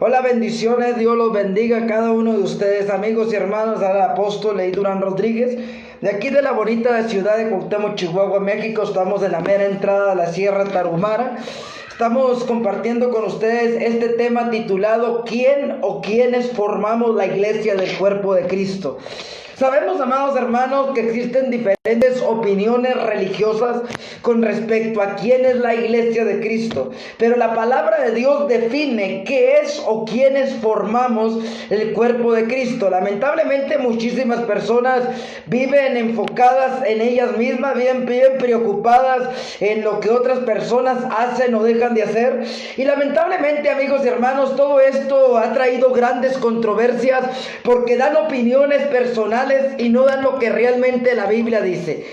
Hola, bendiciones, Dios los bendiga a cada uno de ustedes, amigos y hermanos del apóstol Leí Durán Rodríguez, de aquí de la bonita ciudad de Cuauhtémoc, Chihuahua, México. Estamos en la mera entrada de la Sierra Tarahumara. Estamos compartiendo con ustedes este tema titulado ¿Quién o quiénes formamos la iglesia del cuerpo de Cristo? Sabemos, amados hermanos, que existen diferentes opiniones religiosas con respecto a quién es la iglesia de Cristo, pero la palabra de Dios define qué es o quiénes formamos el cuerpo de Cristo. Lamentablemente muchísimas personas viven enfocadas en ellas mismas, viven preocupadas en lo que otras personas hacen o dejan de hacer, y lamentablemente, amigos y hermanos, todo esto ha traído grandes controversias porque dan opiniones personales y no dan lo que realmente la Biblia dice.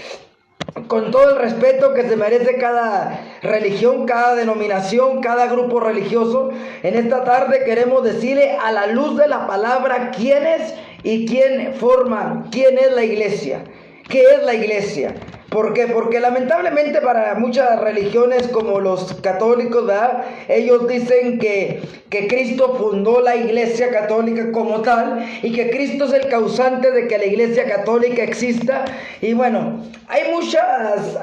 Con todo el respeto que se merece cada religión, cada denominación, cada grupo religioso, en esta tarde queremos decirle a la luz de la palabra quién es y quién forma, quién es la iglesia, qué es la iglesia. ¿Por qué? Porque lamentablemente para muchas religiones como los católicos, ¿verdad?, ellos dicen que Cristo fundó la iglesia católica como tal y que Cristo es el causante de que la iglesia católica exista. Y bueno, hay muchas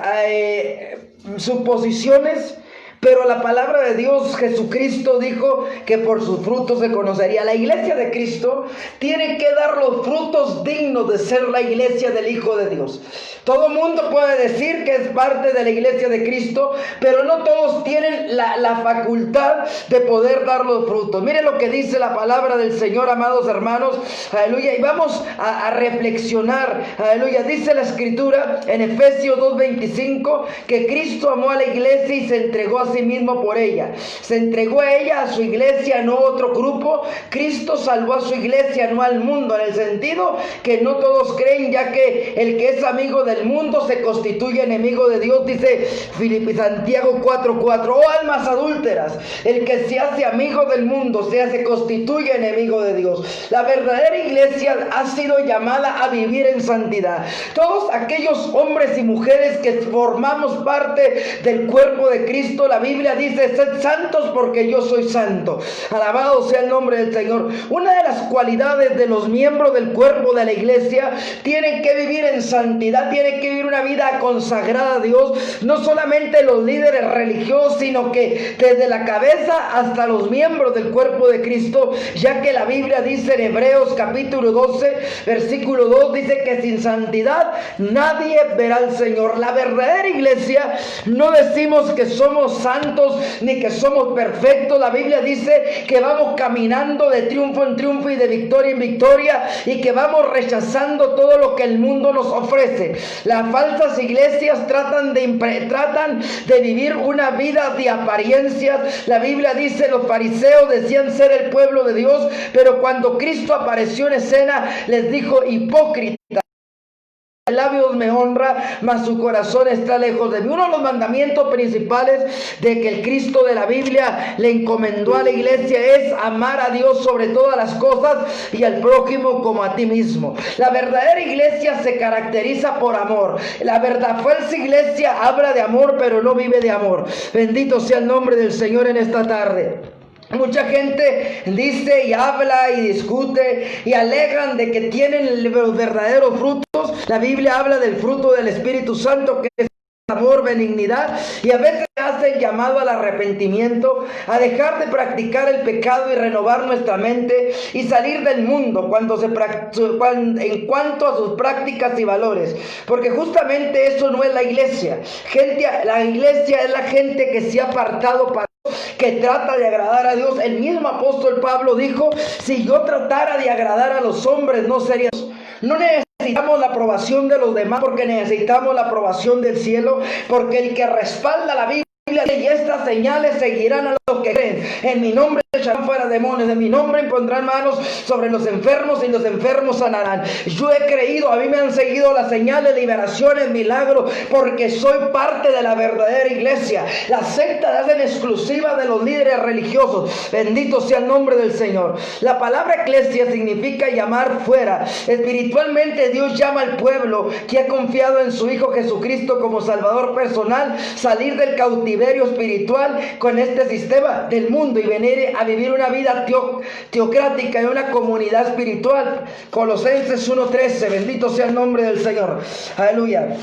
suposiciones, pero la palabra de Dios, Jesucristo dijo que por sus frutos se conocería. La iglesia de Cristo tiene que dar los frutos dignos de ser la iglesia del Hijo de Dios. Todo mundo puede decir que es parte de la iglesia de Cristo, pero no todos tienen la facultad de poder dar los frutos. Miren lo que dice la palabra del Señor, amados hermanos, aleluya, y vamos a reflexionar, aleluya. Dice la Escritura en Efesios 2:25 que Cristo amó a la iglesia y se entregó a sí mismo por ella. Se entregó a ella, a su iglesia, no a otro grupo. Cristo salvó a su iglesia, no al mundo, en el sentido que no todos creen, ya que el que es amigo del mundo se constituye enemigo de Dios, dice Santiago 4:4. Oh almas adúlteras, el que se hace amigo del mundo se constituye enemigo de Dios. La verdadera iglesia ha sido llamada a vivir en santidad. Todos aquellos hombres y mujeres que formamos parte del cuerpo de Cristo, la Biblia dice: sed santos porque yo soy santo. Alabado sea el nombre del Señor. Una de las cualidades de los miembros del cuerpo de la iglesia, tienen que vivir en santidad, tienen que vivir una vida consagrada a Dios. No solamente los líderes religiosos, sino que desde la cabeza hasta los miembros del cuerpo de Cristo, ya que la Biblia dice en Hebreos capítulo 12 versículo 2, dice que sin santidad nadie verá al Señor. La verdadera iglesia, no decimos que somos santos ni que somos perfectos. La Biblia dice que vamos caminando de triunfo en triunfo y de victoria en victoria, y que vamos rechazando todo lo que el mundo nos ofrece. Las falsas iglesias tratan de vivir una vida de apariencias. La Biblia dice: los fariseos decían ser el pueblo de Dios, pero cuando Cristo apareció en escena les dijo: hipócritas, el labios me honra, mas su corazón está lejos de mí. Uno de los mandamientos principales de que el Cristo de la Biblia le encomendó a la iglesia es amar a Dios sobre todas las cosas y al prójimo como a ti mismo. La verdadera iglesia se caracteriza por amor. La falsa iglesia habla de amor, pero no vive de amor. Bendito sea el nombre del Señor en esta tarde. Mucha gente dice y habla y discute y alegan de que tienen los verdaderos frutos. La Biblia habla del fruto del Espíritu Santo, que es amor, benignidad, y a veces hace el llamado al arrepentimiento, a dejar de practicar el pecado y renovar nuestra mente y salir del mundo en cuanto a sus prácticas y valores, porque justamente eso no es la iglesia. La iglesia es la gente que se ha apartado para que trata de agradar a Dios. El mismo apóstol Pablo dijo: si yo tratara de agradar a los hombres, no sería Dios. No necesitamos la aprobación de los demás, porque necesitamos la aprobación del cielo, porque el que respalda la Biblia, y estas señales seguirán a los que creen. En mi nombre echarán fuera demonios, en mi nombre impondrán manos sobre los enfermos y los enfermos sanarán. Yo he creído, a mí me han seguido las señales, liberaciones, milagros, porque soy parte de la verdadera iglesia. Las sectas hacen exclusiva de los líderes religiosos. Bendito sea el nombre del Señor. La palabra eclesia significa llamar fuera. Espiritualmente Dios llama al pueblo que ha confiado en su Hijo Jesucristo como Salvador personal, salir del cautiverio espiritual con este sistema del mundo y venir a a vivir una vida teocrática y una comunidad espiritual. Colosenses 1:13, bendito sea el nombre del Señor. Aleluya.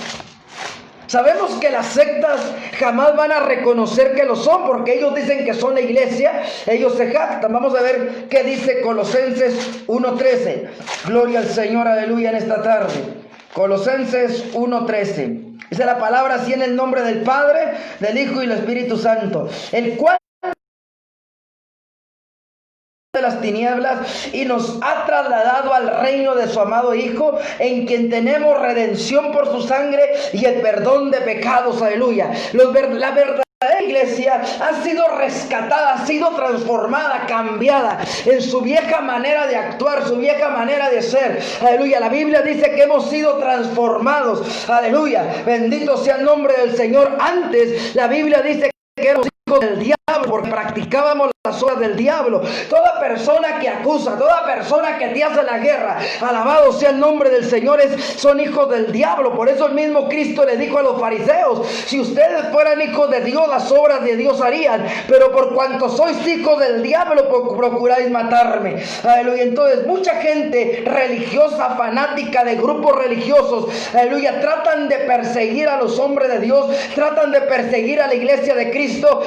Sabemos que las sectas jamás van a reconocer que lo son, porque ellos dicen que son la iglesia, ellos se jactan. Vamos a ver qué dice Colosenses 1:13. Gloria al Señor, aleluya, en esta tarde. Colosenses 1:13. Dice la palabra así: en el nombre del Padre, del Hijo y del Espíritu Santo, el cual de las tinieblas y nos ha trasladado al reino de su amado Hijo, en quien tenemos redención por su sangre y el perdón de pecados. Aleluya. La verdadera iglesia ha sido rescatada, ha sido transformada, cambiada en su vieja manera de actuar, su vieja manera de ser. Aleluya. La Biblia dice que hemos sido transformados. Aleluya. Bendito sea el nombre del Señor. Antes la Biblia dice que éramos hijos del diablo porque practicábamos las obras del diablo. Toda persona que acusa, toda persona que te hace la guerra, alabado sea el nombre del Señor, son hijos del diablo. Por eso el mismo Cristo le dijo a los fariseos: si ustedes fueran hijos de Dios, las obras de Dios harían, pero por cuanto sois hijos del diablo, procuráis matarme. Aleluya. Entonces mucha gente religiosa, fanática de grupos religiosos, aleluya, tratan de perseguir a los hombres de Dios, tratan de perseguir a la iglesia de Cristo,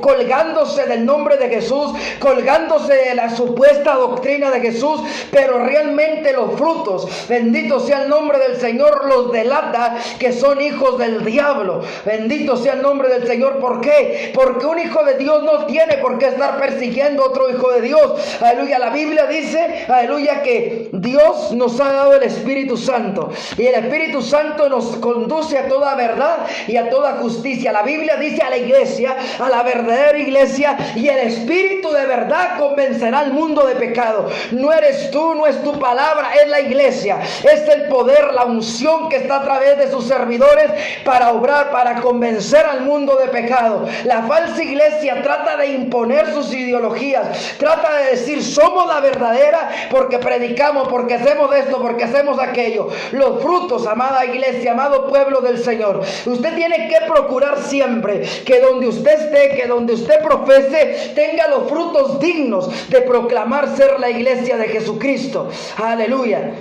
colgándose del nombre de Jesús, colgándose de la supuesta doctrina de Jesús, pero realmente los frutos, bendito sea el nombre del Señor, los delata que son hijos del diablo. Bendito sea el nombre del Señor. ¿Por qué? Porque un hijo de Dios no tiene por qué estar persiguiendo a otro hijo de Dios. Aleluya. La Biblia dice, aleluya, que Dios nos ha dado el Espíritu Santo, y el Espíritu Santo nos conduce a toda verdad y a toda justicia. La Biblia dice a la iglesia, a la verdadera iglesia: y el Espíritu de verdad convencerá al mundo de pecado. No eres tú, no es tu palabra, es la iglesia. Es el poder, la unción que está a través de sus servidores para obrar, para convencer al mundo de pecado. La falsa iglesia trata de imponer sus ideologías, trata de decir: somos la verdadera porque predicamos, porque hacemos esto, porque hacemos aquello. Los frutos, amada iglesia, amado pueblo del Señor, usted tiene que procurar siempre que donde usted esté, que donde usted profese, tenga los frutos dignos de proclamar ser la iglesia de Jesucristo. Aleluya.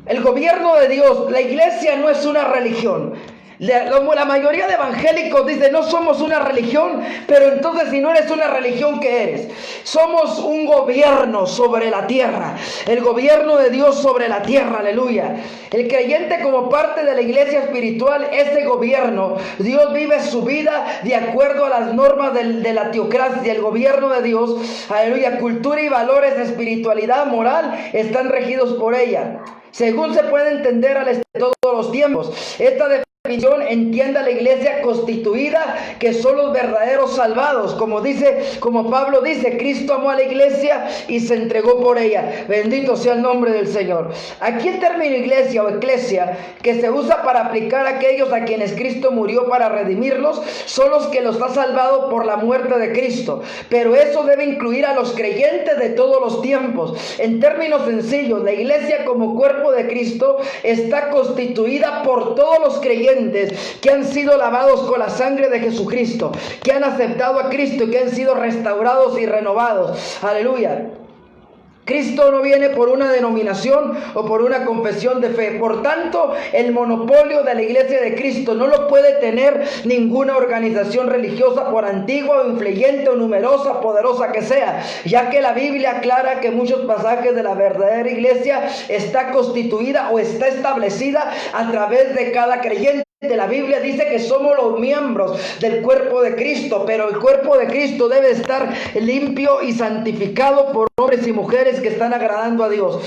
El gobierno de Dios, la iglesia no es una religión. La mayoría de evangélicos dicen: no somos una religión. Pero entonces, si no eres una religión, ¿qué eres? Somos un gobierno sobre la tierra, el gobierno de Dios sobre la tierra. Aleluya. El creyente, como parte de la iglesia espiritual, ese gobierno, Dios vive su vida de acuerdo a las normas de la teocracia, el gobierno de Dios. Aleluya. Cultura y valores de espiritualidad moral están regidos por ella, según se puede entender de todos los tiempos. Esta definición entiende a la iglesia constituida, que son los verdaderos salvados. Como Pablo dice: Cristo amó a la iglesia y se entregó por ella. Bendito sea el nombre del Señor. Aquí el término iglesia o eclesia, que se usa para aplicar a aquellos a quienes Cristo murió para redimirlos, son los que los ha salvado por la muerte de Cristo. Pero eso debe incluir a los creyentes de todos los tiempos. En términos sencillos, la iglesia como cuerpo de Cristo está constituida por todos los creyentes que han sido lavados con la sangre de Jesucristo, que han aceptado a Cristo y que han sido restaurados y renovados. Aleluya. Cristo no viene por una denominación o por una confesión de fe. Por tanto, el monopolio de la iglesia de Cristo no lo puede tener ninguna organización religiosa, por antigua o influyente o numerosa, poderosa que sea, ya que la Biblia aclara que muchos pasajes de la verdadera iglesia está constituida o está establecida a través de cada creyente. La Biblia dice que somos los miembros del cuerpo de Cristo, pero el cuerpo de Cristo debe estar limpio y santificado por hombres y mujeres que están agradando a Dios.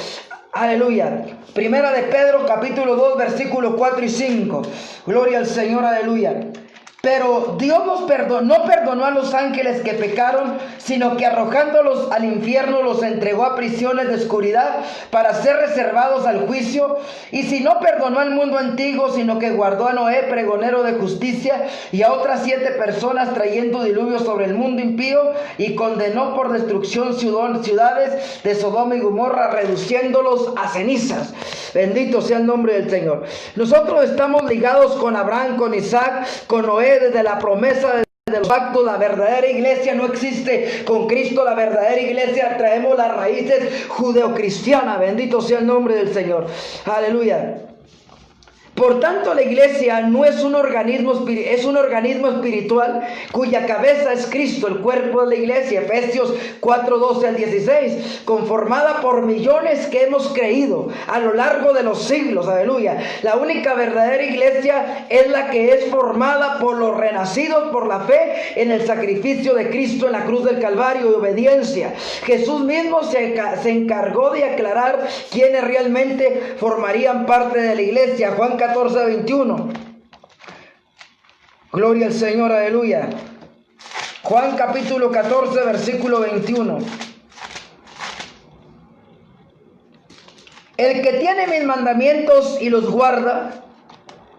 Aleluya. Primera de Pedro, capítulo 2, versículos 4 y 5. Gloria al Señor, aleluya. Pero Dios no perdonó a los ángeles que pecaron, sino que arrojándolos al infierno los entregó a prisiones de oscuridad para ser reservados al juicio. Y si no perdonó al mundo antiguo, sino que guardó a Noé, pregonero de justicia, y a otras 7 personas, trayendo diluvio sobre el mundo impío, y condenó por destrucción ciudades de Sodoma y Gomorra, reduciéndolos a cenizas. Bendito sea el nombre del Señor. Nosotros estamos ligados con Abraham, con Isaac, con Noé, desde la promesa de de los pactos. La verdadera iglesia no existe con Cristo. La verdadera iglesia traemos las raíces judeocristianas. Bendito sea el nombre del Señor. Aleluya. Por tanto, la iglesia no es un organismo espiritual cuya cabeza es Cristo, el cuerpo de la iglesia. Efesios 4:12 al 16, conformada por millones que hemos creído a lo largo de los siglos. Aleluya. La única verdadera iglesia es la que es formada por los renacidos por la fe en el sacrificio de Cristo en la cruz del Calvario y obediencia. Jesús mismo se encargó de aclarar quiénes realmente formarían parte de la iglesia. Juan 14:21. Gloria al Señor, aleluya. Juan capítulo 14, versículo 21. El que tiene mis mandamientos y los guarda,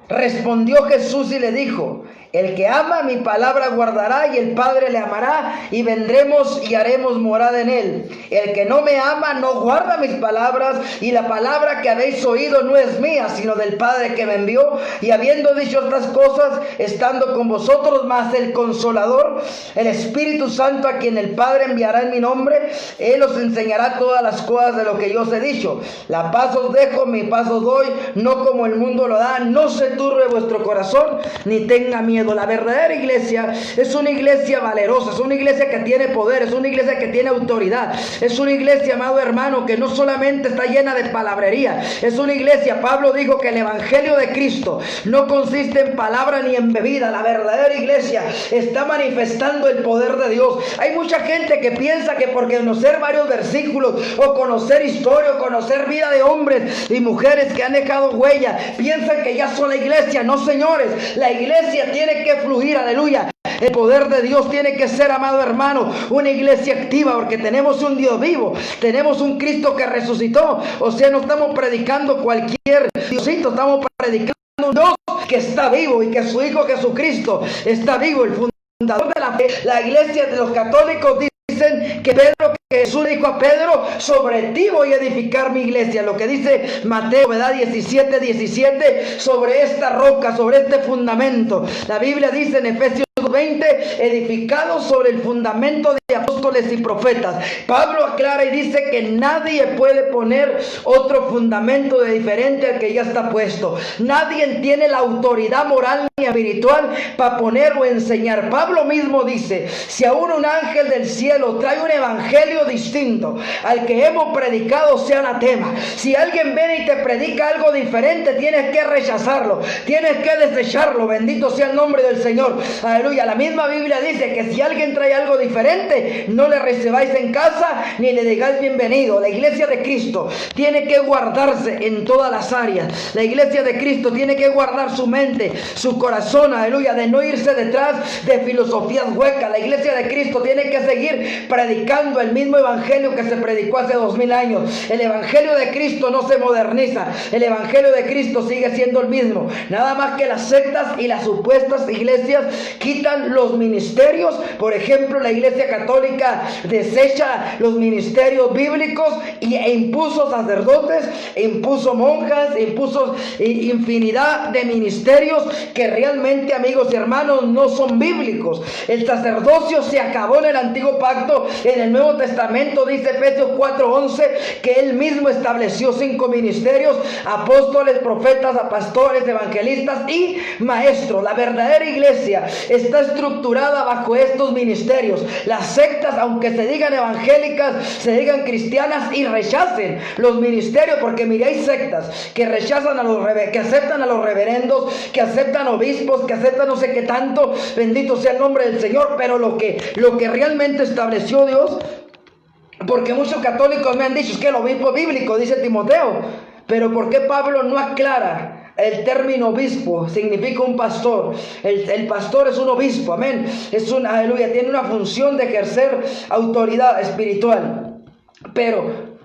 respondió Jesús y le dijo: el que ama mi palabra guardará, y el Padre le amará, y vendremos y haremos morada en él. El que no me ama no guarda mis palabras, y la palabra que habéis oído no es mía, sino del Padre que me envió. Y habiendo dicho estas cosas, estando con vosotros, más el Consolador, el Espíritu Santo, a quien el Padre enviará en mi nombre, él os enseñará todas las cosas de lo que yo os he dicho. La paz os dejo, mi paz os doy, no como el mundo lo da. No se turbe vuestro corazón, ni tenga miedo. La verdadera iglesia es una iglesia valerosa, es una iglesia que tiene poder, es una iglesia que tiene autoridad, es una iglesia, amado hermano, que no solamente está llena de palabrería, es una iglesia. Pablo dijo que el evangelio de Cristo no consiste en palabra ni en bebida. La verdadera iglesia está manifestando el poder de Dios. Hay mucha gente que piensa que por conocer varios versículos, o conocer historia, o conocer vida de hombres y mujeres que han dejado huella, piensan que ya son la iglesia. No, señores, la iglesia tiene que fluir, aleluya. El poder de Dios tiene que ser, amado hermano, una iglesia activa, porque tenemos un Dios vivo, tenemos un Cristo que resucitó. O sea, no estamos predicando cualquier Diosito, estamos predicando un Dios que está vivo y que su Hijo Jesucristo está vivo, el fundador de la fe. La iglesia de los católicos dicen que Jesús dijo a Pedro: sobre ti voy a edificar mi iglesia. Lo que dice Mateo 17:17, sobre esta roca, sobre este fundamento. La Biblia dice en Efesios 20, edificados sobre el fundamento de apóstoles y profetas. Pablo aclara y dice que nadie puede poner otro fundamento de diferente al que ya está puesto. Nadie tiene la autoridad moral ni espiritual para poner o enseñar. Pablo mismo dice: si aún un ángel del cielo trae un evangelio distinto al que hemos predicado, sea anatema. Si alguien viene y te predica algo diferente, tienes que rechazarlo, tienes que desecharlo. Bendito sea el nombre del Señor, aleluya. La misma Biblia dice que si alguien trae algo diferente, no le recibáis en casa ni le digáis bienvenido. La iglesia de Cristo tiene que guardarse en todas las áreas. La iglesia de Cristo tiene que guardar su mente, su corazón, aleluya, de no irse detrás de filosofías huecas. La iglesia de Cristo tiene que seguir predicando el mismo evangelio que se predicó hace 2000 años. El evangelio de Cristo no se moderniza, el evangelio de Cristo sigue siendo el mismo. Nada más que las sectas y las supuestas iglesias quitan los ministerios. Por ejemplo, la iglesia católica desecha los ministerios bíblicos e impuso sacerdotes, e impuso monjas, e impuso infinidad de ministerios que realmente, amigos y hermanos, no son bíblicos. El sacerdocio se acabó en el antiguo pacto. En el Nuevo Testamento dice Efesios 4:11 que él mismo estableció 5 ministerios: apóstoles, profetas, pastores, evangelistas y maestros. La verdadera iglesia está estructurada bajo estos ministerios. Las sectas, aunque se digan evangélicas, se digan cristianas y rechacen los ministerios, porque miréis sectas que rechazan que aceptan a los reverendos, que aceptan obispos, que aceptan no sé qué tanto. Bendito sea el nombre del Señor. Pero lo que realmente estableció Dios, porque muchos católicos me han dicho: es que el obispo bíblico, dice Timoteo. Pero ¿por qué Pablo no aclara? El término obispo significa un pastor. El pastor es un obispo, amén. Aleluya, tiene una función de ejercer autoridad espiritual. Pero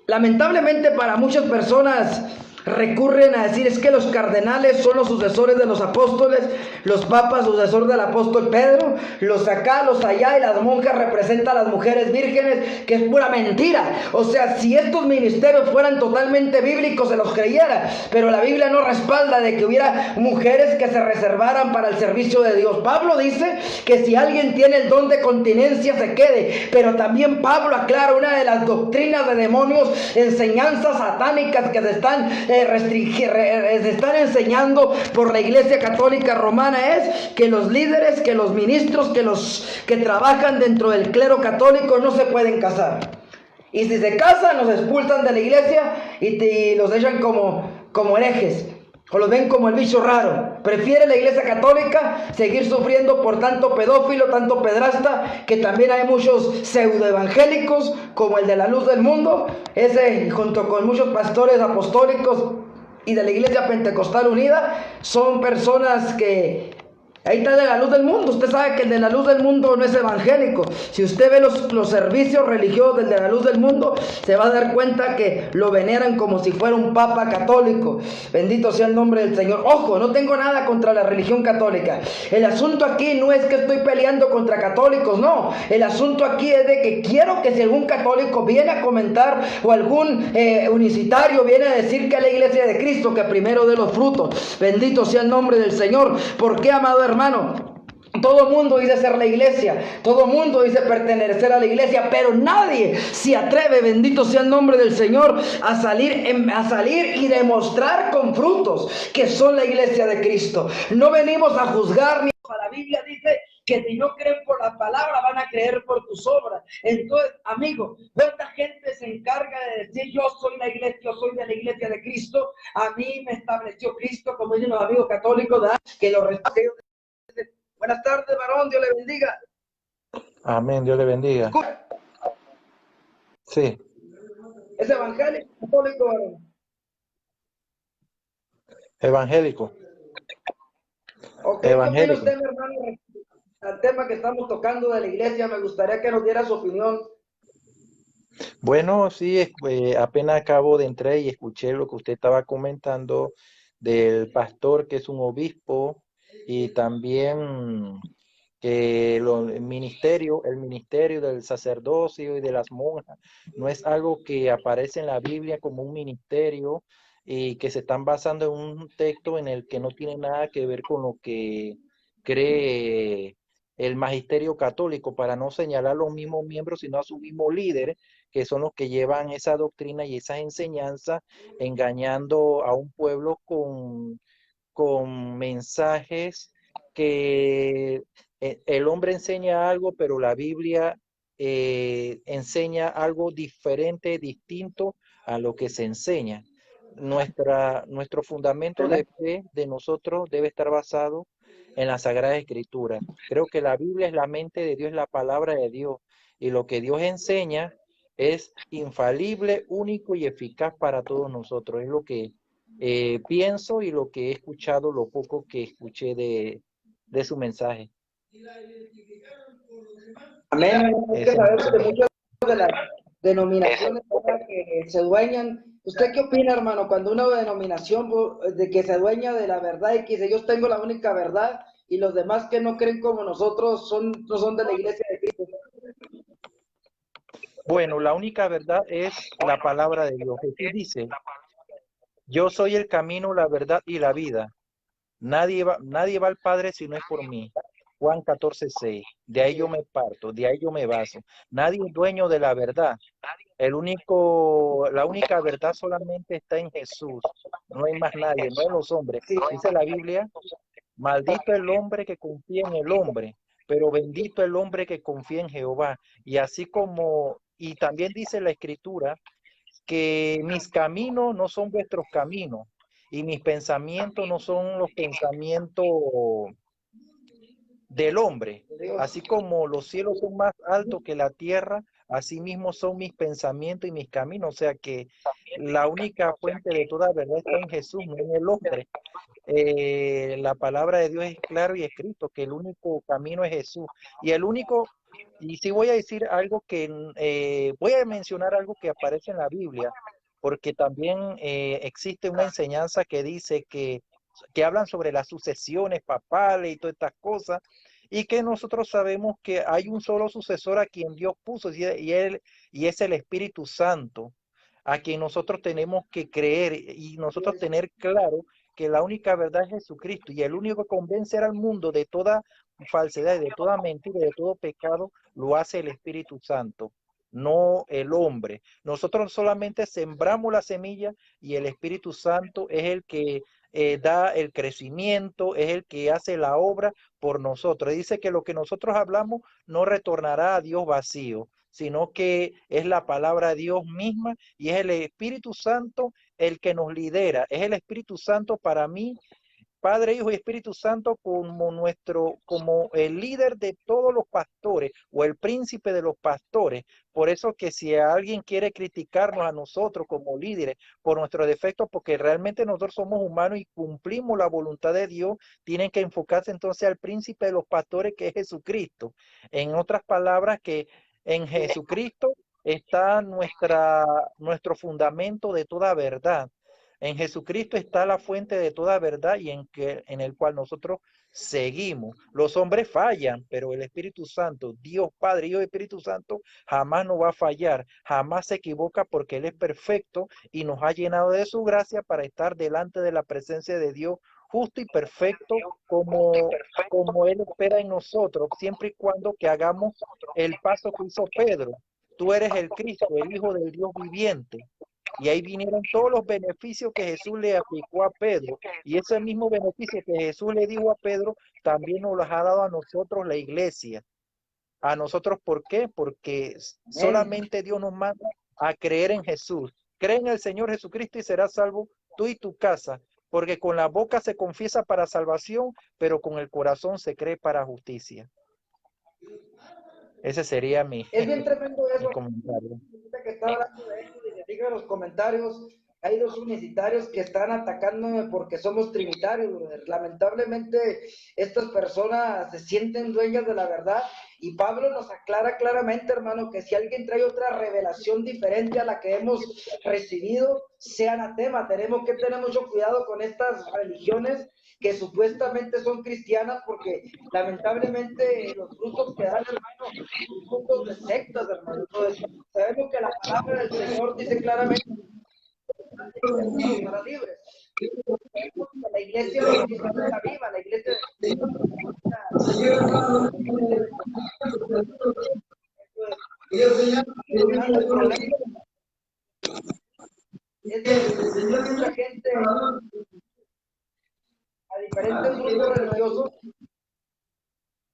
lamentablemente para muchas personas recurren a decir es que los cardenales son los sucesores de los apóstoles, los papas sucesor del apóstol Pedro, los acá, los allá, y las monjas representan a las mujeres vírgenes, que es pura mentira. O sea, si estos ministerios fueran totalmente bíblicos se los creyera, pero la Biblia no respalda de que hubiera mujeres que se reservaran para el servicio de Dios. Pablo dice que si alguien tiene el don de continencia se quede, pero también Pablo aclara una de las doctrinas de demonios, enseñanzas satánicas que se están se están enseñando por la Iglesia Católica Romana, es que los líderes, que los ministros, que los que trabajan dentro del clero católico no se pueden casar. Y si se casan, los expulsan de la iglesia y los echan como herejes, o los ven como el bicho raro. Prefiere la Iglesia Católica seguir sufriendo por tanto pedófilo, tanto pedrasta, que también hay muchos pseudoevangélicos, como el de la Luz del Mundo, ese junto con muchos pastores apostólicos y de la Iglesia Pentecostal Unida, son personas que... Ahí está el de la Luz del Mundo. Usted sabe que el de la Luz del Mundo no es evangélico. Si usted ve los servicios religiosos del de la Luz del Mundo, se va a dar cuenta que lo veneran como si fuera un papa católico. Bendito sea el nombre del Señor. Ojo, no tengo nada contra la religión católica. El asunto aquí no es que estoy peleando contra católicos, no. El asunto aquí es de que quiero que si algún católico viene a comentar o algún unicitario viene a decir que es la iglesia de Cristo, que primero dé los frutos. Bendito sea el nombre del Señor. ¿Por qué, amado hermano? Todo mundo dice ser la iglesia, todo mundo dice pertenecer a la iglesia, pero nadie se atreve, bendito sea el nombre del Señor, a salir y demostrar con frutos que son la iglesia de Cristo. No venimos a juzgar, ni la Biblia dice que si no creen por la palabra van a creer por tus obras. Entonces, amigo, ¿cuánta gente se encarga de decir yo soy la iglesia, yo soy de la iglesia de Cristo, a mí me estableció Cristo, como dicen los amigos católicos, ¿verdad? Que lo respeto? Buenas tardes, varón, Dios le bendiga. Amén, Dios le bendiga. ¿Escucha? Sí. ¿Es evangélico, católico, varón? Evangélico. Ok, ¿qué opina Evangélico. usted, mi hermano, al tema que estamos tocando de la iglesia? Me gustaría que nos diera su opinión. Bueno, sí, apenas acabo de entrar y escuché lo que usted estaba comentando del pastor que es un obispo y también que el ministerio del sacerdocio y de las monjas no es algo que aparece en la Biblia como un ministerio y que se están basando en un texto en el que no tiene nada que ver con lo que cree el magisterio católico, para no señalar a los mismos miembros, sino a sus mismos líderes, que son los que llevan esa doctrina y esas enseñanzas, engañando a un pueblo con mensajes que el hombre enseña algo, pero la Biblia enseña algo diferente, distinto a lo que se enseña. Nuestro fundamento de fe de nosotros debe estar basado en la Sagrada Escritura. Creo que la Biblia es la mente de Dios, es la palabra de Dios, y lo que Dios enseña es infalible, único y eficaz para todos nosotros. Es lo que pienso y lo que he escuchado, lo poco que escuché de su mensaje. Amén. Es que Ese es mi sabemos que pensamiento. muchas de las denominaciones que se dueñan. ¿Usted qué opina, hermano, cuando una denominación de que se dueña de la verdad y que dice yo tengo la única verdad y los demás que no creen como nosotros no son de la iglesia de Cristo? Bueno, la única verdad es la palabra de Dios. Jesús dice, yo soy el camino, la verdad y la vida. Nadie va al Padre si no es por mí. Juan 14:6. De ahí yo me parto, de ahí yo me baso. Nadie es dueño de la verdad. La única verdad solamente está en Jesús. No hay más nadie, no en los hombres. Sí. Dice la Biblia, maldito el hombre que confía en el hombre, pero bendito el hombre que confía en Jehová. Y también dice la Escritura que mis caminos no son vuestros caminos y mis pensamientos no son los pensamientos del hombre. Así como los cielos son más altos que la tierra, así mismo son mis pensamientos y mis caminos. O sea que la única fuente de toda verdad está en Jesús, no en el hombre. La palabra de Dios es claro y escrito que el único camino es Jesús. Y sí voy a decir algo voy a mencionar algo que aparece en la Biblia, porque también existe una enseñanza que dice que hablan sobre las sucesiones papales y todas estas cosas, y que nosotros sabemos que hay un solo sucesor a quien Dios puso, y es el Espíritu Santo, a quien nosotros tenemos que creer y nosotros tener claro que la única verdad es Jesucristo, y el único que convencer al mundo de toda falsedad y de toda mentira y de todo pecado lo hace el Espíritu Santo, no el hombre. Nosotros solamente sembramos la semilla y el Espíritu Santo es el que da el crecimiento, es el que hace la obra por nosotros. Dice que lo que nosotros hablamos no retornará a Dios vacío, sino que es la palabra de Dios misma, y es el Espíritu Santo el que nos lidera. Es el Espíritu Santo para mí, Padre, Hijo y Espíritu Santo, como el líder de todos los pastores o el príncipe de los pastores. Por eso que si alguien quiere criticarnos a nosotros como líderes por nuestros defectos, porque realmente nosotros somos humanos y cumplimos la voluntad de Dios, tienen que enfocarse entonces al príncipe de los pastores, que es Jesucristo. En otras palabras, que en Jesucristo está nuestro fundamento de toda verdad. En Jesucristo está la fuente de toda verdad, y en el cual nosotros seguimos. Los hombres fallan, pero el Espíritu Santo, Dios Padre, Hijo y Espíritu Santo, jamás no va a fallar, jamás se equivoca, porque Él es perfecto y nos ha llenado de su gracia para estar delante de la presencia de Dios justo y perfecto, como Él espera en nosotros, siempre y cuando que hagamos el paso que hizo Pedro. Tú eres el Cristo, el Hijo del Dios viviente. Y ahí vinieron todos los beneficios que Jesús le aplicó a Pedro. Y ese mismo beneficio que Jesús le dijo a Pedro, también nos los ha dado a nosotros la iglesia. A nosotros, ¿por qué? Porque Amén. solamente Dios nos manda a creer en Jesús. Cree en el Señor Jesucristo y serás salvo tú y tu casa. Porque con la boca se confiesa para salvación, pero con el corazón se cree para justicia. Ese sería Es bien tremendo mi eso. comentario. Ahorita que estaba hablando de esto, y me fijo en los comentarios, hay dos unicitarios que están atacándome porque somos trinitarios, brother. Lamentablemente, estas personas se sienten dueñas de la verdad, y Pablo nos aclara claramente, hermano, que si alguien trae otra revelación diferente a la que hemos recibido, sea anatema. Tenemos que tener mucho cuidado con estas religiones que supuestamente son cristianas, porque lamentablemente los frutos que dan, hermano, son frutos de sectas, hermano. Entonces, sabemos que la palabra del Señor dice claramente que estamos para libres. Sabemos que la iglesia de Cristo está viva, la iglesia de Cristo hermano, el problema es de que mucha gente, a diferentes grupos religiosos,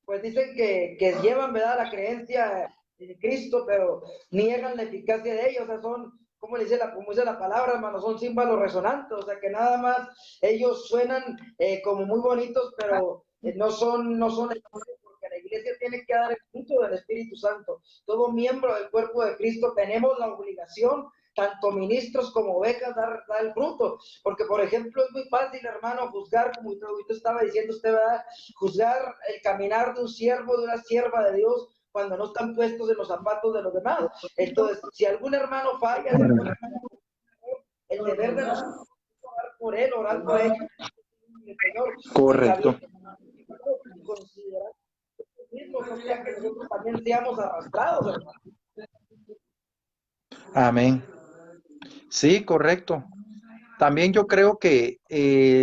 pues dicen que llevan, ¿verdad?, la creencia de Cristo, pero niegan la eficacia de ellos. O sea, son, como dice la palabra, hermano, son símbolos resonantes. O sea, que nada más ellos suenan como muy bonitos, pero no son porque la iglesia tiene que dar el fruto del Espíritu Santo. Todo miembro del cuerpo de Cristo tenemos la obligación, tanto ministros como ovejas, dar el fruto. Porque, por ejemplo, es muy fácil, hermano, juzgar, como usted estaba diciendo, usted va a juzgar el caminar de un siervo, de una sierva de Dios, cuando no están puestos en los zapatos de los demás. Entonces, si algún hermano falla, si algún hermano, el deber de nosotros es orar por él, orar por ella, el Señor, Correcto. sabiendo y considerando mismos, no sea que nosotros también seamos arrastrados, hermano. Amén. Sí, correcto. También yo creo que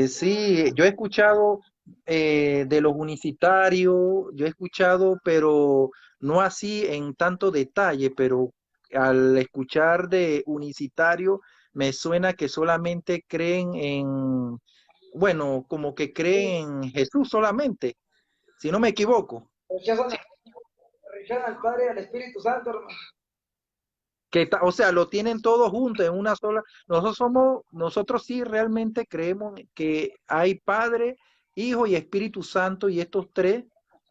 sí, yo he escuchado de los unicitarios, yo he escuchado, pero no así en tanto detalle, pero al escuchar de unicitario me suena que solamente creen en, bueno, como que creen en Jesús solamente, si no me equivoco. Rechazan al Padre y al Espíritu Santo, hermano. O sea, lo tienen todo junto en una sola. Nosotros sí realmente creemos que hay Padre, Hijo y Espíritu Santo, y estos tres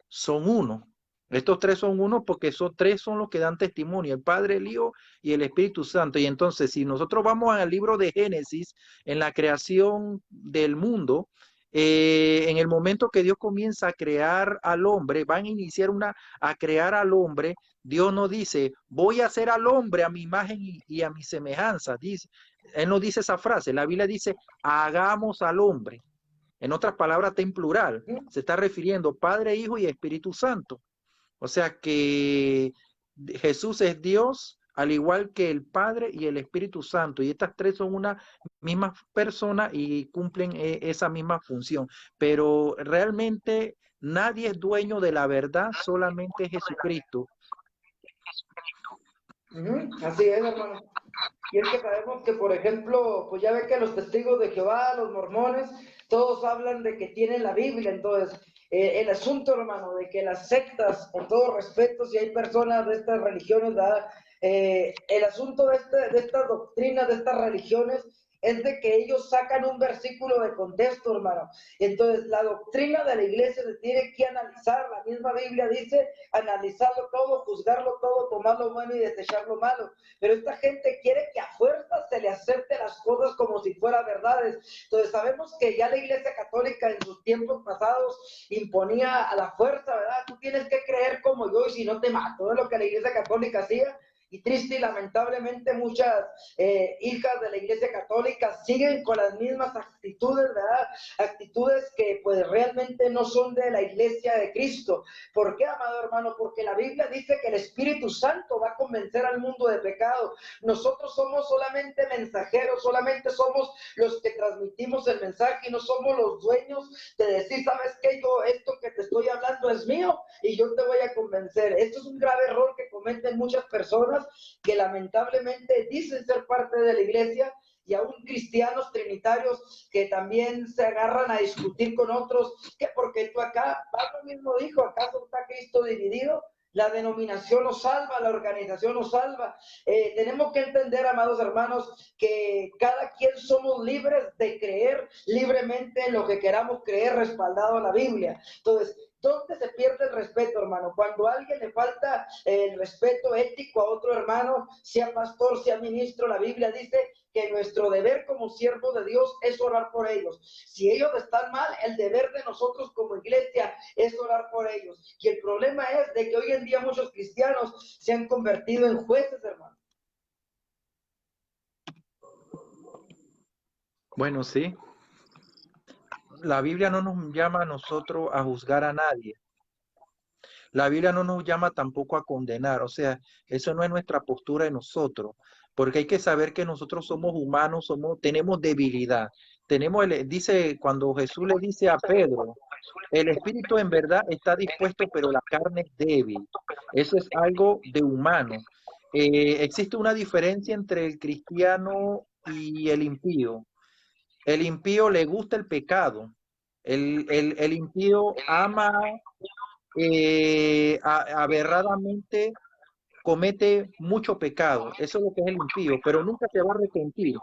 son uno. Estos tres son uno porque esos tres son los que dan testimonio, el Padre, el Hijo y el Espíritu Santo. Y entonces, si nosotros vamos al libro de Génesis, en la creación del mundo, en el momento que Dios comienza a crear al hombre, van a iniciar a crear al hombre. Dios no dice, voy a hacer al hombre a mi imagen y a mi semejanza. Dice, él no dice esa frase, la Biblia dice, hagamos al hombre. En otras palabras, está en plural. Se está refiriendo Padre, Hijo y Espíritu Santo. O sea que Jesús es Dios, al igual que el Padre y el Espíritu Santo. Y estas tres son una misma persona y cumplen esa misma función. Pero realmente nadie es dueño de la verdad, solamente Jesucristo. Así es, hermano. Y es que sabemos que, por ejemplo, pues ya ve que los testigos de Jehová, los mormones, todos hablan de que tienen la Biblia. Entonces, el asunto, hermano, de que las sectas, con todo respeto, si hay personas de estas religiones, ¿verdad? El asunto de estas doctrinas, de estas religiones, es de que ellos sacan un versículo de contexto, hermano. Entonces, la doctrina de la iglesia se tiene que analizar. La misma Biblia dice analizarlo todo, juzgarlo todo, tomar lo bueno y desechar lo malo. Pero esta gente quiere que a fuerza se le acepte las cosas como si fueran verdades. Entonces, sabemos que ya la iglesia católica en sus tiempos pasados imponía a la fuerza, ¿verdad? Tú tienes que creer como yo y si no te mato. Es lo que la iglesia católica hacía. Y triste y lamentablemente muchas hijas de la iglesia católica siguen con las mismas actitudes, ¿verdad? Actitudes que pues realmente no son de la iglesia de Cristo. ¿Por qué, amado hermano? Porque la Biblia dice que el Espíritu Santo va a convencer al mundo de pecado. Nosotros somos solamente mensajeros, solamente somos los que transmitimos el mensaje y no somos los dueños de decir, ¿sabes qué? Yo esto que te estoy hablando es mío y yo te voy a convencer. Esto es un grave error que cometen muchas personas que lamentablemente dicen ser parte de la iglesia y aún cristianos trinitarios que también se agarran a discutir con otros, que porque tú acá, Pablo mismo dijo, ¿acaso está Cristo dividido? La denominación nos salva, la organización nos salva. Tenemos que entender, amados hermanos, que cada quien somos libres de creer libremente en lo que queramos creer respaldado en la Biblia. Entonces, ¿dónde se pierde el respeto, hermano? Cuando a alguien le falta el respeto ético a otro hermano, sea pastor, sea ministro, la Biblia dice que nuestro deber como siervos de Dios es orar por ellos. Si ellos están mal, el deber de nosotros como iglesia es orar por ellos. Y el problema es de que hoy en día muchos cristianos se han convertido en jueces, hermano. Bueno, sí. La Biblia no nos llama a nosotros a juzgar a nadie. La Biblia no nos llama tampoco a condenar, o sea, eso no es nuestra postura de nosotros, porque hay que saber que nosotros somos humanos, tenemos debilidad. Dice, cuando Jesús le dice a Pedro, el espíritu en verdad está dispuesto, pero la carne es débil. Eso es algo de humano. Existe una diferencia entre el cristiano y el impío. El impío le gusta el pecado. El impío ama aberradamente, comete mucho pecado. Eso es lo que es el impío, pero nunca se va a arrepentir.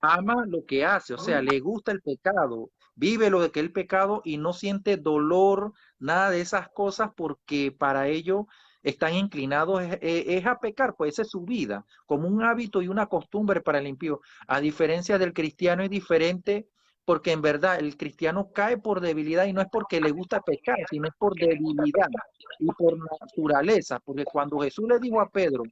Ama lo que hace, o sea, le gusta el pecado, vive lo de que el pecado y no siente dolor, nada de esas cosas, porque para ello están inclinados es a pecar, pues esa es su vida, como un hábito y una costumbre para el impío. A diferencia del cristiano es diferente, porque en verdad el cristiano cae por debilidad y no es porque le gusta pecar, sino es por debilidad y por naturaleza, porque cuando Jesús le dijo a Pedro,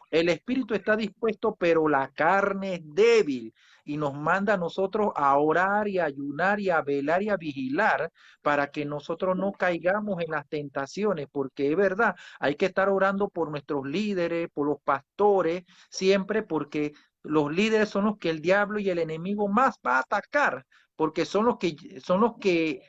el espíritu está dispuesto, pero la carne es débil, y nos manda a nosotros a orar y a ayunar y a velar y a vigilar para que nosotros no caigamos en las tentaciones, porque es verdad, hay que estar orando por nuestros líderes, por los pastores, siempre, porque los líderes son los que el diablo y el enemigo más va a atacar, porque son los que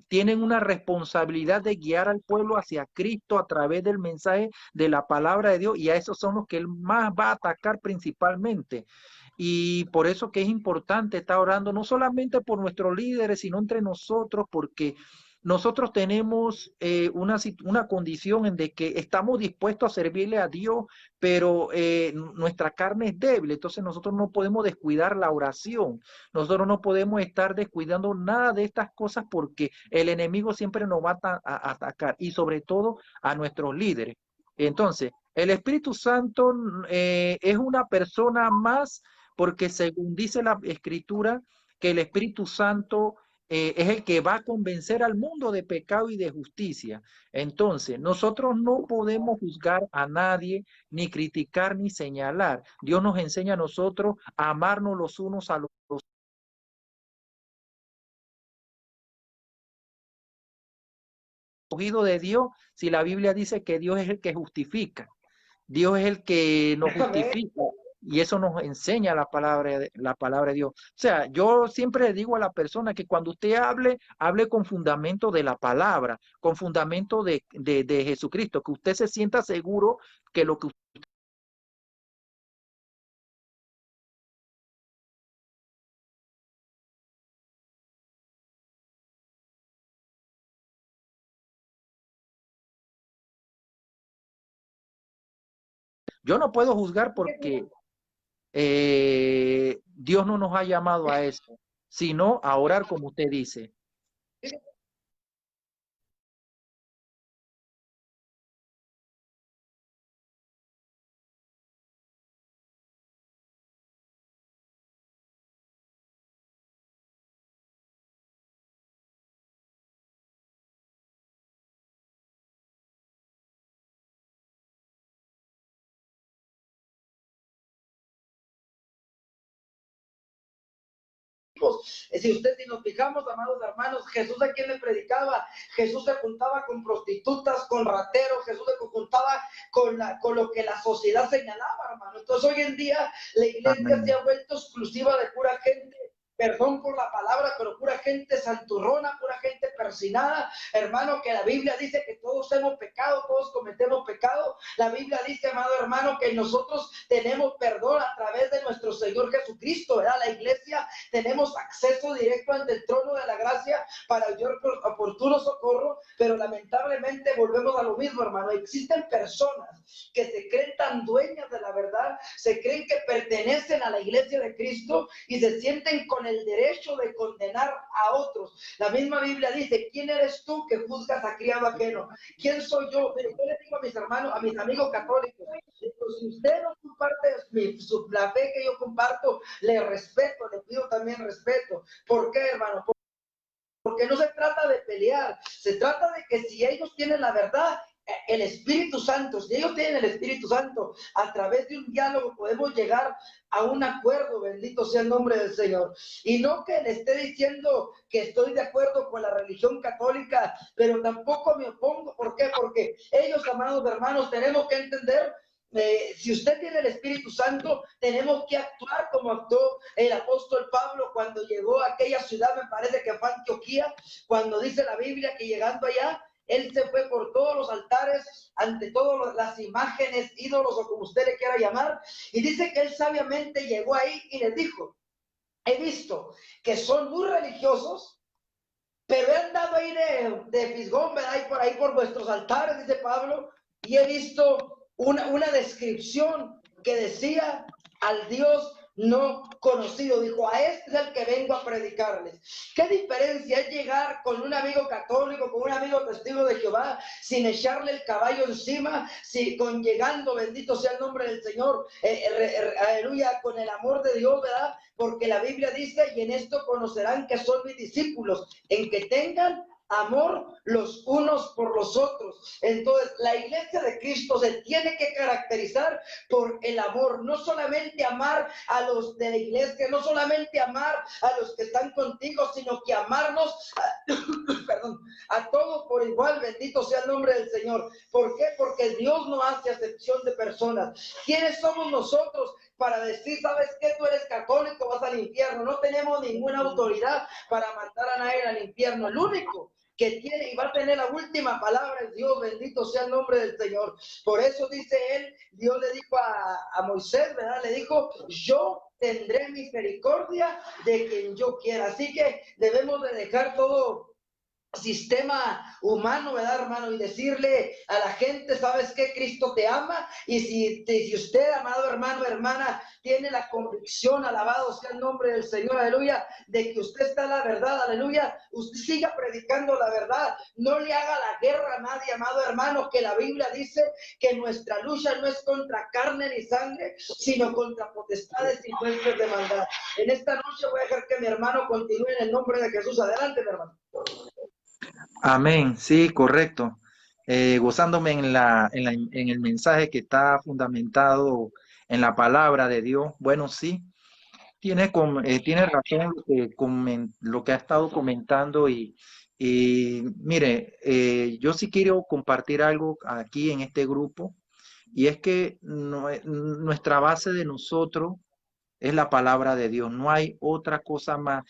tienen una responsabilidad de guiar al pueblo hacia Cristo a través del mensaje de la palabra de Dios, y a esos son los que él más va a atacar principalmente. Y por eso que es importante estar orando no solamente por nuestros líderes, sino entre nosotros, porque nosotros tenemos una condición en de que estamos dispuestos a servirle a Dios, pero nuestra carne es débil, entonces nosotros no podemos descuidar la oración, nosotros no podemos estar descuidando nada de estas cosas porque el enemigo siempre nos va a atacar, y sobre todo a nuestros líderes. Entonces, el Espíritu Santo es una persona más, porque según dice la Escritura, que el Espíritu Santo es el que va a convencer al mundo de pecado y de justicia. Entonces, nosotros no podemos juzgar a nadie, ni criticar, ni señalar. Dios nos enseña a nosotros a amarnos los unos a los escogidos de Dios, si la Biblia dice que Dios es el que justifica. Dios es el que nos Amén. justifica y eso nos enseña la palabra de Dios. O sea, yo siempre le digo a la persona que cuando usted hable, hable con fundamento de la palabra, con fundamento de Jesucristo, que usted se sienta seguro que lo que yo no puedo juzgar porque Dios no nos ha llamado a eso, sino a orar como usted dice. Si nos fijamos, amados hermanos, Jesús a quién le predicaba, Jesús se juntaba con prostitutas, con rateros, Jesús se juntaba con lo que la sociedad señalaba, hermano. Entonces hoy en día la iglesia se Amén. ha vuelto exclusiva de pura gente, perdón por la palabra, pero pura gente santurrona, pura gente persinada, hermano, que la Biblia dice que todos hemos pecado, todos cometemos pecado. La Biblia dice, amado hermano, que nosotros tenemos perdón a través de nuestro Señor Jesucristo, ¿verdad? La iglesia tenemos acceso directo ante el trono de la gracia para hallar oportuno socorro, pero lamentablemente volvemos a lo mismo, hermano. Existen personas que se creen tan dueñas de la verdad, se creen que pertenecen a la iglesia de Cristo y se sienten con el derecho de condenar a otros. La misma Biblia dice, ¿quién eres tú que juzgas a criado ajeno? ¿Quién soy yo? Pero yo le digo a mis hermanos, a mis amigos católicos, si usted no comparte la fe que yo comparto, le respeto, le pido también respeto. ¿Por qué, hermano? Porque no se trata de pelear, se trata de que si ellos tienen la verdad, el Espíritu Santo, si ellos tienen el Espíritu Santo, a través de un diálogo podemos llegar a un acuerdo, bendito sea el nombre del Señor. Y no que le esté diciendo que estoy de acuerdo con la religión católica, pero tampoco me opongo. ¿Por qué? Porque ellos, amados hermanos, tenemos que entender si usted tiene el Espíritu Santo, tenemos que actuar como actuó el apóstol Pablo cuando llegó a aquella ciudad, me parece que fue Antioquía, cuando dice la Biblia que llegando allá, él se fue por todos los altares, ante todas las imágenes, ídolos o como usted le quiera llamar, y dice que él sabiamente llegó ahí y les dijo, he visto que son muy religiosos, pero he andado ahí de fisgón, ¿verdad? Ahí por vuestros altares, dice Pablo, y he visto una descripción que decía al Dios no conocido. Dijo, a este es el que vengo a predicarles. ¿Qué diferencia es llegar con un amigo católico, con un amigo testigo de Jehová, sin echarle el caballo encima, con llegando, bendito sea el nombre del Señor, aleluya, con el amor de Dios, ¿verdad? Porque la Biblia dice, y en esto conocerán que son mis discípulos, en que tengan amor los unos por los otros. Entonces, la iglesia de Cristo se tiene que caracterizar por el amor, no solamente amar a los de la iglesia, no solamente amar a los que están contigo, sino que amarnos perdón, a todos por igual, bendito sea el nombre del Señor. ¿Por qué? Porque Dios no hace acepción de personas. ¿Quiénes somos nosotros para decir, sabes qué, tú eres católico, vas al infierno? No tenemos ninguna autoridad para mandar a nadie al infierno. El único que tiene y va a tener la última palabra es Dios, bendito sea el nombre del Señor. Por eso dice él, Dios le dijo a Moisés, ¿verdad? Le dijo, yo tendré misericordia de quien yo quiera. Así que debemos de dejar todo sistema humano, ¿verdad, hermano? Y decirle a la gente, ¿sabes qué? Cristo te ama. Y si usted, amado hermano, hermana, tiene la convicción, alabado sea el nombre del Señor, aleluya, de que usted está en la verdad, aleluya, usted siga predicando la verdad. No le haga la guerra a nadie, amado hermano, que la Biblia dice que nuestra lucha no es contra carne ni sangre, sino contra potestades y fuerzas de maldad. En esta noche voy a dejar que mi hermano continúe en el nombre de Jesús. Adelante, mi hermano. Amén, sí, correcto. Gozándome en el mensaje que está fundamentado en la palabra de Dios. Bueno, sí, tiene razón lo que ha estado comentando y mire, yo sí quiero compartir algo aquí en este grupo y es que nuestra base de nosotros es la palabra de Dios. No hay otra cosa más,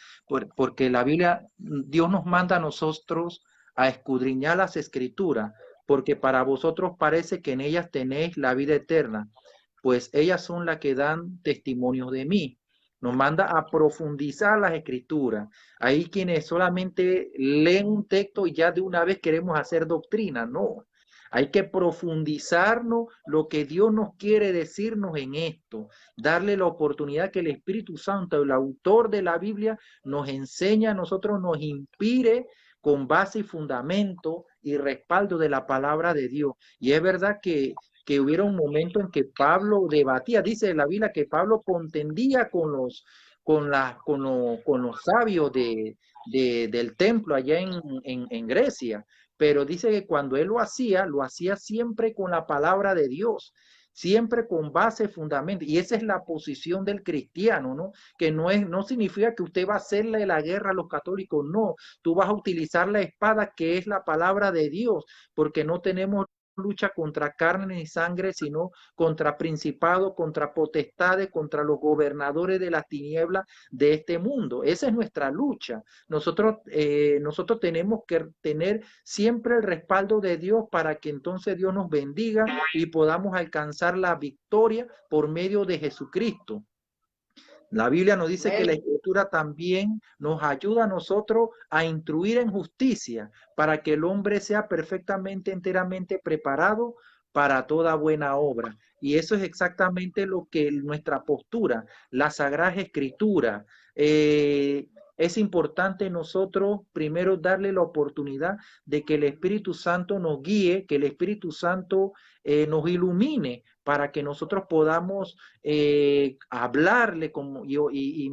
porque la Biblia, Dios nos manda a nosotros a escudriñar las escrituras, porque para vosotros parece que en ellas tenéis la vida eterna, pues ellas son las que dan testimonio de mí. Nos manda a profundizar las escrituras. Hay quienes solamente leen un texto y ya de una vez queremos hacer doctrina. No, hay que profundizarnos lo que Dios nos quiere decirnos en esto, darle la oportunidad que el Espíritu Santo, el autor de la Biblia, nos enseñe a nosotros, nos inspire con base y fundamento y respaldo de la palabra de Dios. Y es verdad que hubiera un momento en que Pablo debatía, dice la Biblia que Pablo contendía con los sabios del templo allá en Grecia, pero dice que cuando él lo hacía siempre con la palabra de Dios, siempre con base, fundamento, y esa es la posición del cristiano, ¿no? Que no significa que usted va a hacerle la guerra a los católicos, no, tú vas a utilizar la espada que es la palabra de Dios, porque no tenemos lucha contra carne ni sangre, sino contra principados, contra potestades, contra los gobernadores de las tinieblas de este mundo. Esa es nuestra lucha. Nosotros tenemos que tener siempre el respaldo de Dios para que entonces Dios nos bendiga y podamos alcanzar la victoria por medio de Jesucristo. La Biblia nos dice que la escritura también nos ayuda a nosotros a instruir en justicia para que el hombre sea perfectamente, enteramente preparado para toda buena obra. Y eso es exactamente lo que nuestra postura, la Sagrada Escritura. Es importante nosotros primero darle la oportunidad de que el Espíritu Santo nos guíe, que el Espíritu Santo nos ilumine para que nosotros podamos hablarle como yo y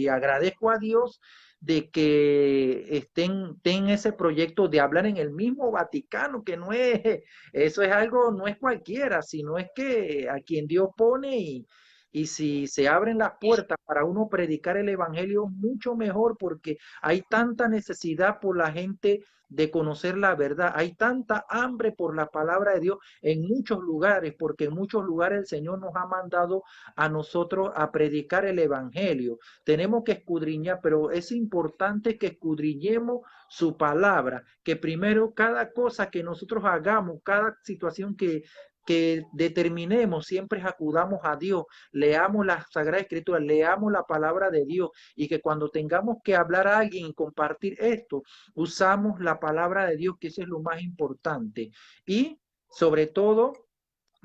agradezco a Dios de que estén ese proyecto de hablar en el mismo Vaticano, que no es, eso es algo, no es cualquiera, sino es que a quien Dios pone y si se abren las puertas para uno predicar el evangelio, mucho mejor, porque hay tanta necesidad por la gente de conocer la verdad, hay tanta hambre por la palabra de Dios en muchos lugares, porque en muchos lugares el Señor nos ha mandado a nosotros a predicar el evangelio. Tenemos que escudriñar, pero es importante que escudriñemos su palabra, que primero cada cosa que nosotros hagamos, cada situación que determinemos, siempre acudamos a Dios, leamos la Sagrada Escritura, leamos la palabra de Dios y que cuando tengamos que hablar a alguien y compartir esto, usamos la palabra de Dios, que eso es lo más importante. Y sobre todo,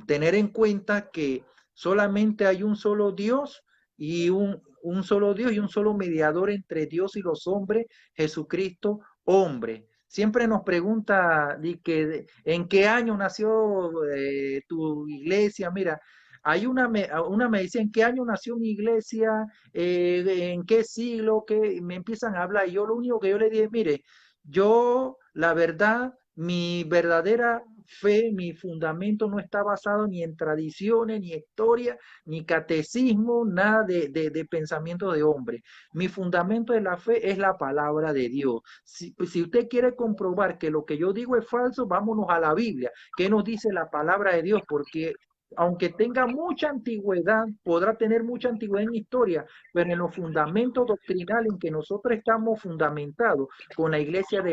tener en cuenta que solamente hay un solo Dios y un solo Dios y un solo mediador entre Dios y los hombres, Jesucristo, hombre. Siempre nos pregunta en qué año nació tu iglesia. Mira, hay una me dice en qué año nació mi iglesia, en qué siglo, que me empiezan a hablar. Y yo lo único que yo le dije, mire, yo la verdad, mi verdadera fe, mi fundamento no está basado ni en tradiciones, ni historia, ni catecismo, nada de pensamiento de hombre. Mi fundamento de la fe es la palabra de Dios. Si usted quiere comprobar que lo que yo digo es falso, vámonos a la Biblia. ¿Qué nos dice la palabra de Dios? Porque aunque tenga mucha antigüedad, podrá tener mucha antigüedad en historia, pero en los fundamentos doctrinales en que nosotros estamos fundamentados con la iglesia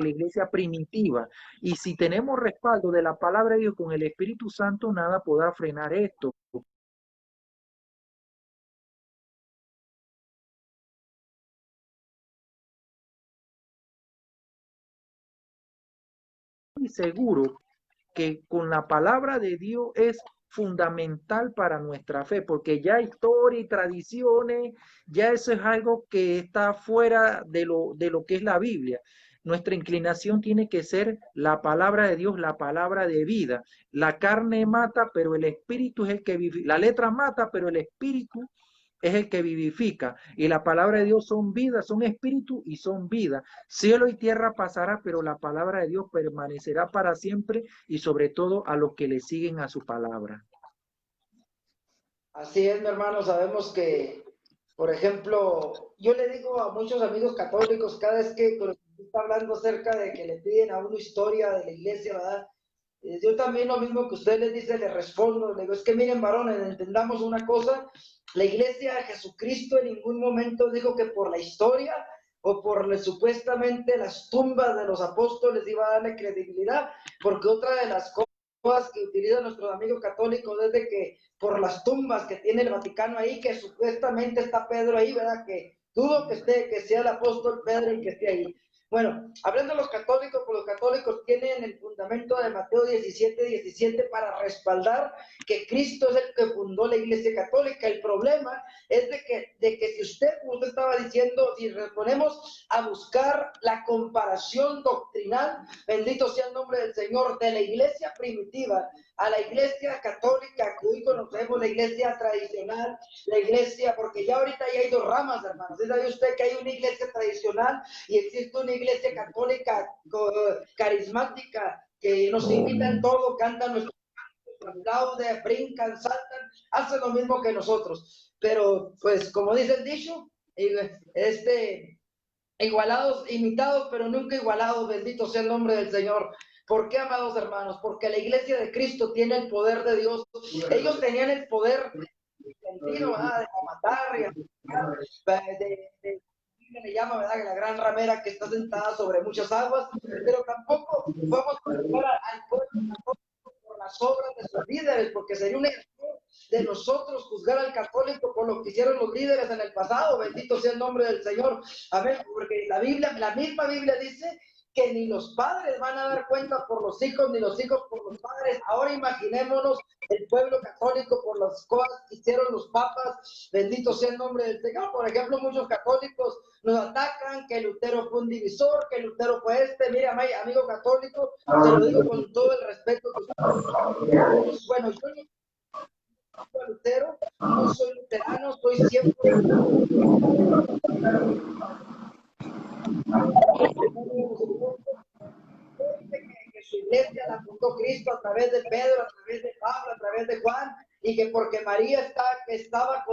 primitiva, y si tenemos respaldo de la palabra de Dios con el Espíritu Santo, nada podrá frenar esto. estoy seguro que con la palabra de Dios es fundamental para nuestra fe, porque ya historia y tradiciones, ya eso es algo que está fuera de lo que es la Biblia. Nuestra inclinación tiene que ser la palabra de Dios, la palabra de vida. La carne mata, pero el espíritu es el que vive. La letra mata, pero el espíritu es el que vivifica. Y la palabra de Dios son vida, son espíritu y son vida. Cielo y tierra pasará, pero la palabra de Dios permanecerá para siempre y sobre todo a los que le siguen a su palabra. Así es, mi hermano, sabemos que, por ejemplo, yo le digo a muchos amigos católicos cada vez que está hablando acerca de que le piden a uno historia de la iglesia, ¿verdad? Yo también lo mismo que usted les dice, le respondo, le digo, es que miren, varones, entendamos una cosa, la iglesia de Jesucristo en ningún momento dijo que por la historia o por supuestamente las tumbas de los apóstoles iba a darle credibilidad, porque otra de las cosas que utilizan nuestros amigos católicos es de que por las tumbas que tiene el Vaticano ahí, que supuestamente está Pedro ahí, ¿verdad? Que dudo que sea el apóstol Pedro el que esté ahí. Bueno, hablando de los católicos, pues los católicos tienen el fundamento de Mateo 17:17 para respaldar que Cristo es el que fundó la Iglesia Católica. El problema es de que si usted, como usted estaba diciendo, si nos ponemos a buscar la comparación doctrinal, bendito sea el nombre del Señor, de la Iglesia primitiva a la Iglesia Católica, que hoy conocemos, la Iglesia tradicional, la Iglesia, porque ya ahorita ya hay dos ramas, hermanos. ¿Sabe usted que hay una Iglesia tradicional y existe una Iglesia Católica carismática que nos invitan todo, cantan nuestro aplauden, brincan, saltan, hacen lo mismo que nosotros? Pero pues como dice el dicho, igualados, imitados, pero nunca igualados, bendito sea el nombre del Señor. ¿Por qué, amados hermanos? Porque la iglesia de Cristo tiene el poder de Dios. Ellos tenían el poder sentido, ¿verdad? De matar y asesinar, le llama, ¿verdad? La gran ramera que está sentada sobre muchas aguas, pero tampoco vamos a juzgar al pueblo por las obras de sus líderes, porque sería un error de nosotros juzgar al católico por lo que hicieron los líderes en el pasado. Bendito sea el nombre del Señor. Amén. Porque la misma Biblia dice que ni los padres van a dar cuenta por los hijos, ni los hijos por los padres. Ahora imaginémonos el pueblo católico por las cosas que hicieron los papas. Bendito sea el nombre del Señor. Por ejemplo, muchos católicos nos atacan que Lutero fue un divisor, que Lutero fue este. Mira, amigo católico, te lo digo con todo el respeto que usted. Bueno, yo no soy Lutero, no soy luterano, soy siempre que su iglesia la fundó Cristo a través de Pedro, a través de Pablo, a través de Juan, y que porque María estaba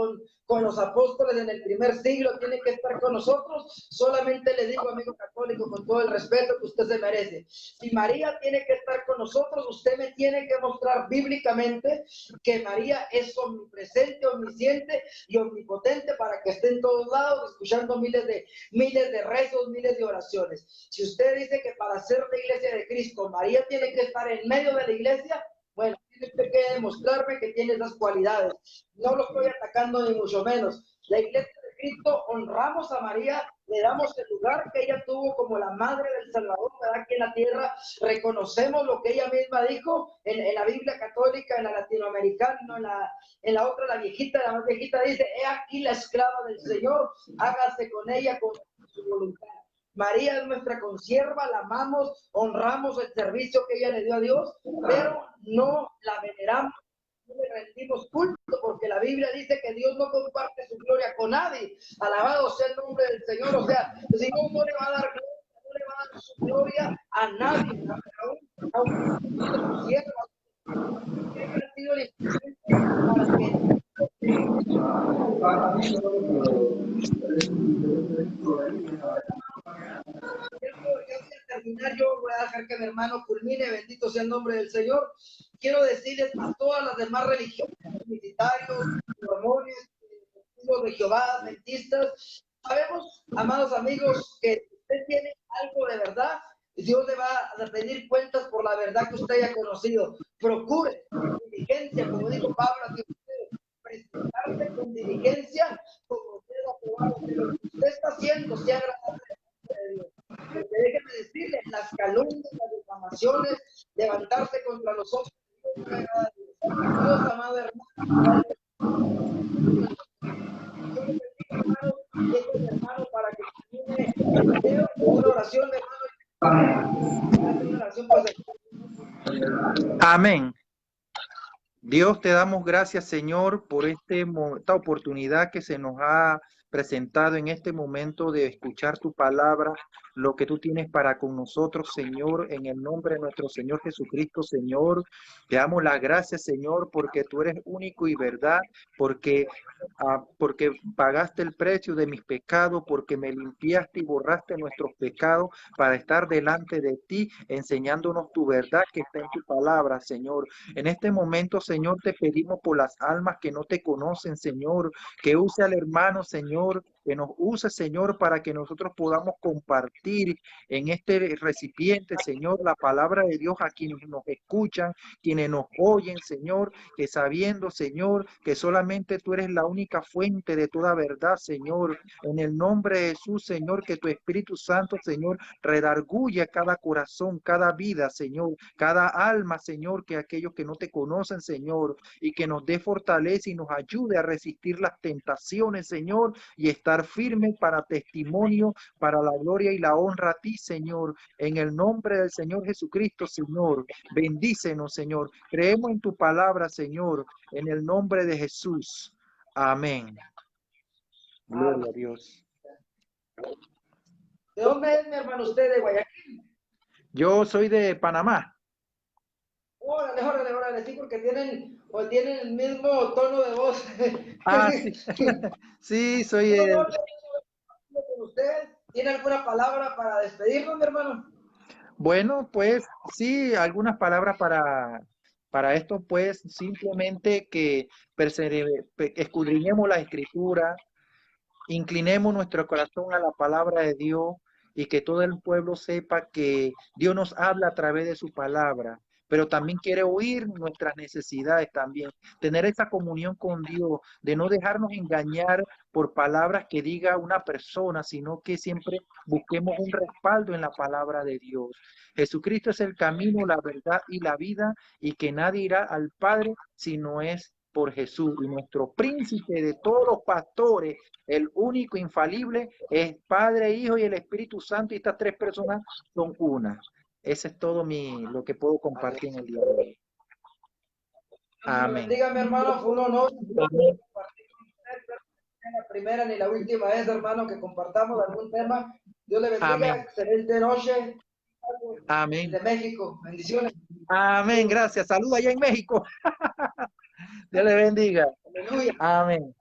con los apóstoles en el primer siglo, tiene que estar con nosotros. Solamente le digo, amigo católico, con todo el respeto que usted se merece, si María tiene que estar con nosotros, usted me tiene que mostrar bíblicamente que María es omnipresente, omnisciente y omnipotente para que esté en todos lados, escuchando miles de rezos, miles de oraciones. Si usted dice que para ser la iglesia de Cristo, María tiene que estar en medio de la iglesia, bueno, tiene usted que demostrarme que tiene esas cualidades. No lo estoy atacando ni mucho menos. La iglesia de Cristo, honramos a María, le damos el lugar que ella tuvo como la madre del Salvador, ¿verdad? Aquí en la tierra reconocemos lo que ella misma dijo en la Biblia católica, en la latinoamericana, no, en la otra, la más viejita dice, he aquí la esclava del Señor, hágase con ella con su voluntad. María es nuestra consierva, la amamos, honramos el servicio que ella le dio a Dios, pero no la veneramos, no le rendimos culto, porque la Biblia dice que Dios no comparte su gloria con nadie. Alabado sea el nombre del Señor. O sea, el Señor no le va a dar gloria, no le va a dar su gloria a nadie, aún su sierva, que haya sido el instrumento para que ya voy a terminar, yo voy a dejar que mi hermano culmine, bendito sea el nombre del Señor. Quiero decirles a todas las demás religiones, trinitarios, mormones, testigos de Jehová, adventistas, sabemos, amados amigos, que usted tiene algo de verdad, Dios le va a pedir cuentas por la verdad que usted haya conocido. Procure con diligencia, como dijo Pablo a Timoteo, presentarse con diligencia como usted ha probado que lo que usted está haciendo sea agradable a Dios. Porque déjeme decirle, las calumnias, las difamaciones, los ojos de Dios. Dios, amado hermano, Dios les bendiga, hermano, y este es mi hermano para que termine el video con una oración, hermano. Hace una oración, pues. Amén. Dios, te damos gracias, Señor, por esta oportunidad que se nos ha presentado en este momento de escuchar tu palabra, lo que tú tienes para con nosotros, Señor, en el nombre de nuestro Señor Jesucristo, Señor. Te damos las gracias, Señor, porque tú eres único y verdad, porque pagaste el precio de mis pecados, porque me limpiaste y borraste nuestros pecados para estar delante de ti, enseñándonos tu verdad que está en tu palabra, Señor. En este momento, Señor, te pedimos por las almas que no te conocen, Señor, que use al hermano, Señor, que nos use, Señor, para que nosotros podamos compartir en este recipiente, Señor, la palabra de Dios a quienes nos escuchan, quienes nos oyen, Señor, que sabiendo, Señor, que solamente tú eres la única fuente de toda verdad, Señor, en el nombre de Jesús, Señor, que tu Espíritu Santo, Señor, redarguya cada corazón, cada vida, Señor, cada alma, Señor, que aquellos que no te conocen, Señor, y que nos dé fortaleza y nos ayude a resistir las tentaciones, Señor, y estar firmes para testimonio, para la gloria y la honra a ti, Señor, en el nombre del Señor Jesucristo, Señor. Bendícenos, Señor. Creemos en tu palabra, Señor, en el nombre de Jesús. Amén. Gloria a Dios. ¿De dónde es, mi hermano, usted? ¿De Guayaquil? Yo soy de Panamá. Órale, órale, órale, sí, porque tienen el mismo tono de voz. Ah, sí. Sí, soy Un el... honor con usted. ¿Tiene alguna palabra para despedirnos, mi hermano? Bueno, pues sí, algunas palabras para esto, pues simplemente que escudriñemos la escritura, inclinemos nuestro corazón a la palabra de Dios y que todo el pueblo sepa que Dios nos habla a través de su palabra, pero también quiere oír nuestras necesidades también, tener esa comunión con Dios, de no dejarnos engañar por palabras que diga una persona, sino que siempre busquemos un respaldo en la palabra de Dios. Jesucristo es el camino, la verdad y la vida, y que nadie irá al Padre si no es por Jesús. Y nuestro príncipe de todos los pastores, el único infalible, es Padre, Hijo y el Espíritu Santo, y estas tres personas son una. Ese es todo lo que puedo compartir en el día de hoy. Dios me lo Amén. bendiga, mi hermano. Fue un honor Amén. compartir con usted. No es la primera ni la última vez, hermano, que compartamos algún tema. Dios le bendiga. Amén. Excelente noche. Amén. Desde México. Bendiciones. Amén. Gracias. Saludos allá en México. Dios le bendiga. Aleluya. Amén.